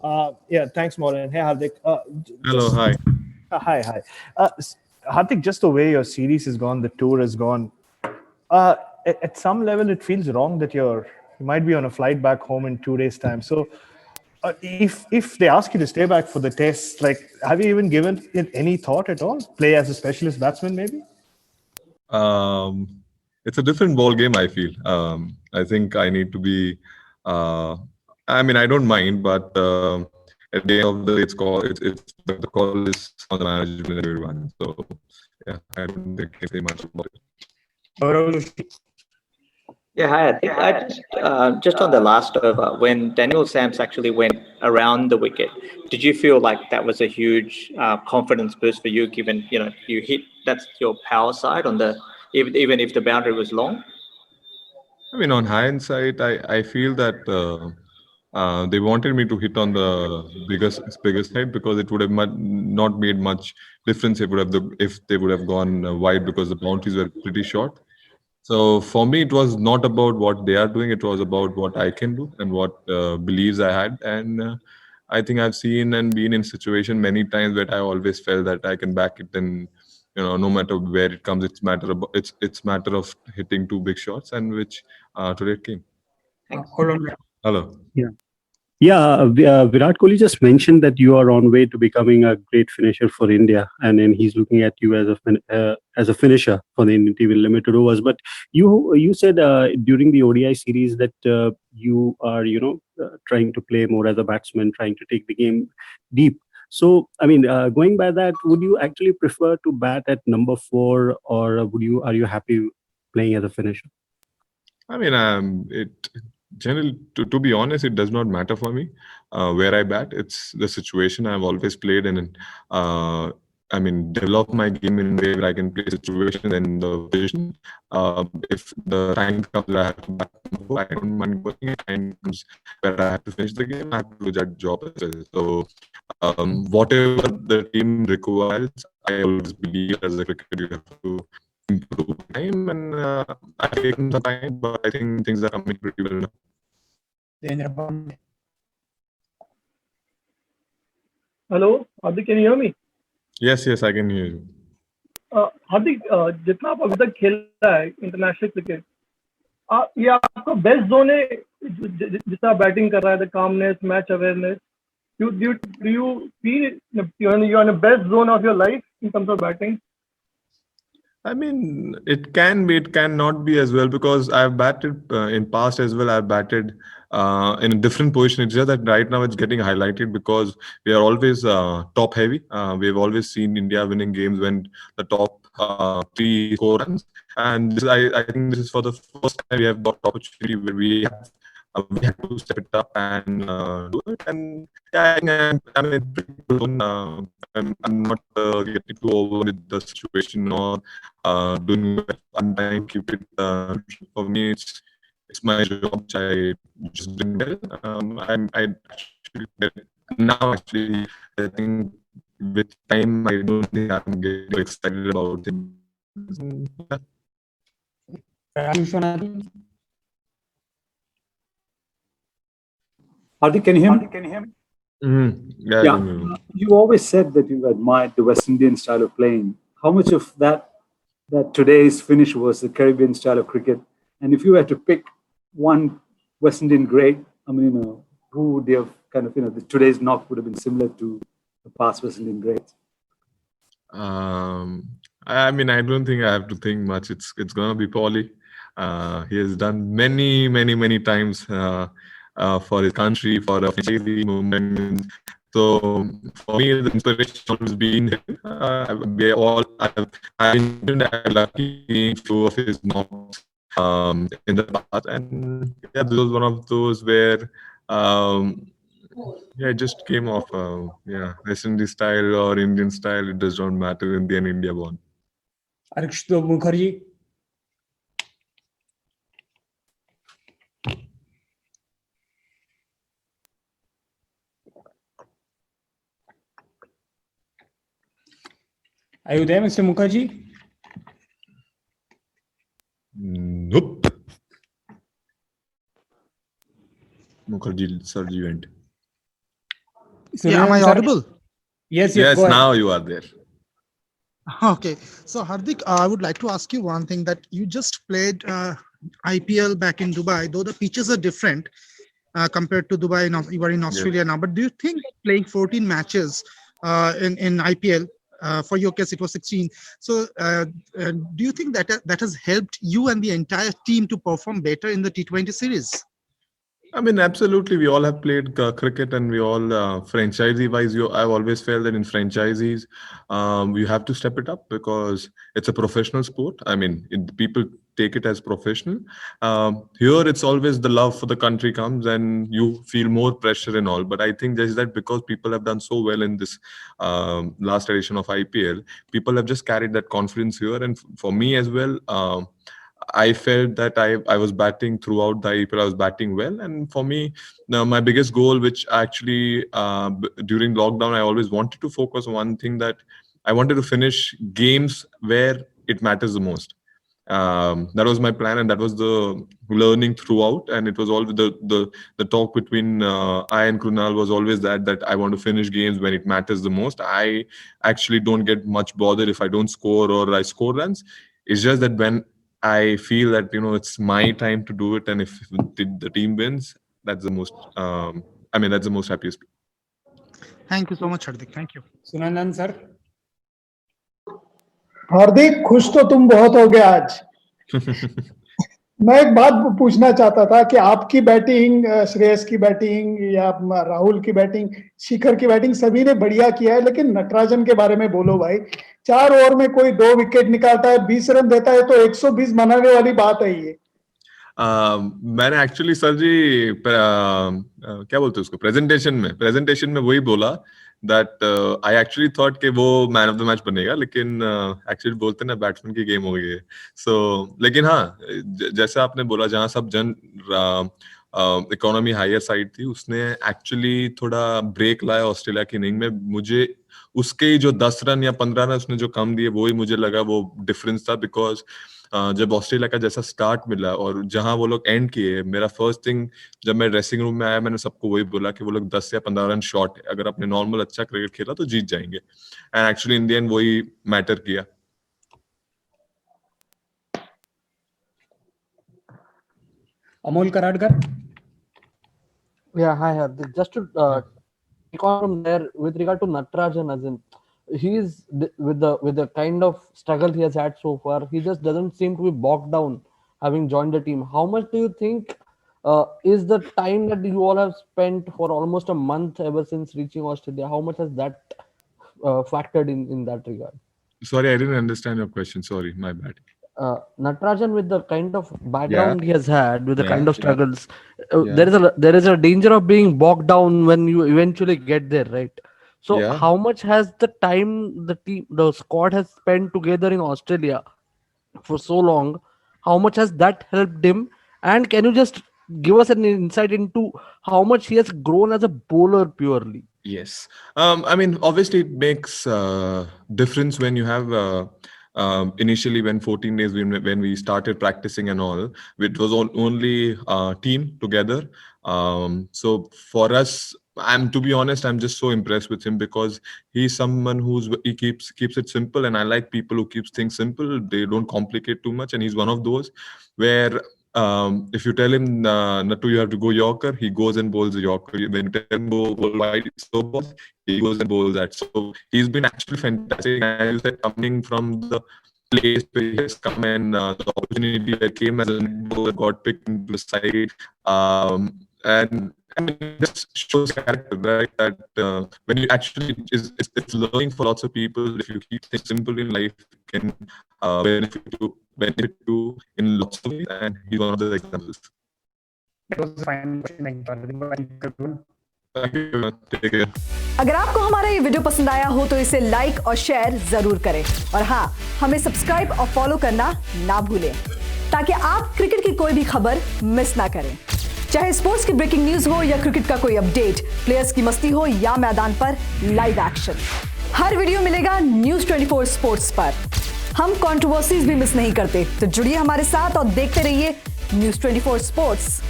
Yeah, thanks, Maureen. Hey, Hardik. Hello, hi. Hi, hi. Hardik, just the way your series is gone, the tour is gone. Uh, at some level, it feels wrong that you might be on a flight back home in 2 days' time. So, if they ask you to stay back for the test, like, have you even given it any thought at all? Play as a specialist batsman, maybe? Um, it's a different ball game, I feel. I think I need to be. Uh, I mean, I don't mind, but at the end of the day, it's the call is on the management and everyone. So yeah, I don't think I can say much about it. Gaurav Joshi. Yeah, hi. I think I just on the last over when Daniel Sams actually went around the wicket. Did you feel like that was a huge confidence boost for you, given you hit that's your power side on the even if the boundary was long? I mean, on hindsight, I feel that they wanted me to hit on the biggest side because it would have not made much difference if they would have gone wide because the boundaries were pretty short. So for me, it was not about what they are doing; it was about what I can do and what beliefs I had. And I think I've seen and been in situation many times where I always felt that I can back it, and no matter where it comes, it's matter of hitting two big shots, and which today it came. Thanks. Hold on. Hello. Yeah. Yeah, Virat Kohli just mentioned that you are on way to becoming a great finisher for India, and then he's looking at you as a finisher for the Indian team in limited overs. But you said during the ODI series that you are trying to play more as a batsman, trying to take the game deep. So I mean, going by that, would you actually prefer to bat at number 4, or are you happy playing as a finisher? I mean, it generally, to be honest, it does not matter for me where I bat. It's the situation I've always played in. And I mean, develop my game in a way where I can play situations and the position. If the time comes where I have to bat, I don't mind going. If time comes where I have to finish the game, I have to do that job as well. So, whatever the team requires, I always believe as a cricketer you have to improve time, and I've taken some time, but I think things are coming pretty well now. Dendra Pandey. Hello Hardik, can you hear me? Yes, I can hear you. हार्दिक, जितना आप अभी तक खेला है international cricket, ये आपका west zone है जितना बैटिंग कर रहा है, the calmness, match awareness. Do you feel you're in the best zone of your life in terms of batting? I mean, it can be, it can not be as well because I've batted in past as well. I've batted in a different position. It's just that right now it's getting highlighted because we are always top heavy. We've always seen India winning games when the top three score runs, and I think this is for the first time we have got opportunity where we had to step it up and do it. And yeah, I think I'm in pretty good zone. I'm not getting too over with the situation or doing well. I'm trying to keep it. For me, it's my job which I just doing well. I actually now actually I think with time I don't think I'm getting excited about things. Yeah. Hardik, can you hear me? Yeah, I Yeah. can hear you. You always said that you admired the West Indian style of playing. How much of that today's finish was the Caribbean style of cricket? And if you had to pick one West Indian great, I mean, who would you have today's knock would have been similar to the past West Indian greats? I mean, I don't think I have to think much. It's gonna be Paulie. He has done many times for his country, for the franchisee movement. So for me, the inspiration always been him. I've been lucky few of his knocks in the past, and yeah, this was one of those where. Yeah, it just came off. Yeah, West Indian style or Indian style, it does not matter. Indian India born. Arikshito Mukherjee. Are you there, Mr. Mukherjee? Nope. Mukherjee Sarji went. Yeah, am I audible? Yes, Yes, go ahead. now you are there. Okay. So Hardik, I would like to ask you one thing, that you just played IPL back in Dubai, though the pitches are different compared to Dubai. Now you are in Australia now, but do you think playing 14 matches in IPL, for your case it was 16, so do you think that has helped you and the entire team to perform better in the T20 series? I mean, absolutely. We all have played cricket, and we all franchisee-wise. I've always felt that in franchisees, you have to step it up because it's a professional sport. I mean, people take it as professional. Here, it's always the love for the country comes, and you feel more pressure and all. But I think just that because people have done so well in this last edition of IPL, people have just carried that confidence here. And for me as well. I felt that I was batting throughout the IPL. I was batting well, and for me, now my biggest goal, which actually during lockdown, I always wanted to focus on one thing, that I wanted to finish games where it matters the most. That was my plan, and that was the learning throughout. And it was always the talk between I and Krunal was always that I want to finish games when it matters the most. I actually don't get much bothered if I don't score or I score runs. It's just that when I feel that it's my time to do it, and if the team wins, that's the most. That's the most happiest. Thank you so much, Hardik. Thank you. Sunandan sir. Hardik, खुश तो तुम बहुत हो गए आज. मैं एक बात पूछना चाहता था कि आपकी बैटिंग, श्रेयस की बैटिंग या राहुल की बैटिंग, शिखर की बैटिंग सभी ने बढ़िया किया है, लेकिन नटराजन के बारे में बोलो भाई. 4 ओवर में कोई 2 विकेट निकालता है, 20 रन देता है, तो 120 मनाने वाली बात है ये. मैंने एक्चुअली सर जी क्या बोलते हैं उसको, प्रेजेंटेशन में वही बोला that I actually thought कि वो मैन ऑफ द मैच बनेगा, लेकिन एक्चुअली बोलते ना बैट्समैन की गेम हो गई है. लेकिन हाँ, जैसे आपने बोला, जहाँ सब जन इकोनॉमी हायर साइड थी, उसने एक्चुअली थोड़ा ब्रेक लाया ऑस्ट्रेलिया की इनिंग में. मुझे उसके जो 10 रन या 15 रन उसने जो कम दिए, वो ही मुझे लगा वो डिफरेंस था. बिकॉज जब ऑस्ट्रेलिया का जैसा स्टार्ट मिला और जहां वो लोग एंड किए, मेरा फर्स्ट थिंग जब मैं ड्रेसिंग रूम में आया, मैंने सबको वही बोला कि वो लोग 10 या 15 रन शॉर्ट है, अगर अपने नॉर्मल अच्छा क्रिकेट खेला तो जीत जाएंगे. And actually in the end वही मैटर किया. Amol Karadkar. Yeah, hi Hardik. Just to take on from there with regard to Natarajan, as in he's with the kind of struggle he has had so far, he just doesn't seem to be bogged down having joined the team. How much do you think is the time that you all have spent for almost a month ever since reaching Australia? How much has that factored in that regard? Sorry, I didn't understand your question. Sorry, my bad. Natarajan, with the kind of background he has had, with the kind of struggles, there is a danger of being bogged down when you eventually get there, right? So how much has the time the squad has spent together in Australia for so long, how much has that helped him? And can you just give us an insight into how much he has grown as a bowler purely? Yes. Obviously it makes difference when you have initially when 14 days when we started practicing and all, it was only team together. So for us, to be honest, I'm just so impressed with him because he's someone he keeps it simple, and I like people who keeps things simple. They don't complicate too much, and he's one of those where if you tell him Nattu, you have to go Yorker, he goes and bowls a Yorker. When you tell him go wide slow balls, he goes and bowls that. So he's been actually fantastic. As you said, coming from the place where he has come, and the opportunity that came as a bowler got picked into the side, and this shows character, right? That when you actually it's learning for lots of people. If you keep things simple in life, it can benefit you in lots of ways, and he's one of the examples. That was the final question. Take care. अगर आपको हमारा ये video पसंद आया हो तो इसे like और शेयर जरूर करें, और हाँ, हमें सब्सक्राइब और फॉलो करना ना भूलें ताकि आप क्रिकेट की कोई भी खबर मिस ना करें. चाहे स्पोर्ट्स की ब्रेकिंग न्यूज हो या क्रिकेट का कोई अपडेट, प्लेयर्स की मस्ती हो या मैदान पर लाइव एक्शन, हर वीडियो मिलेगा न्यूज़ 24 स्पोर्ट्स पर. हम कंट्रोवर्सीज भी मिस नहीं करते, तो जुड़िए हमारे साथ और देखते रहिए न्यूज़ 24 स्पोर्ट्स.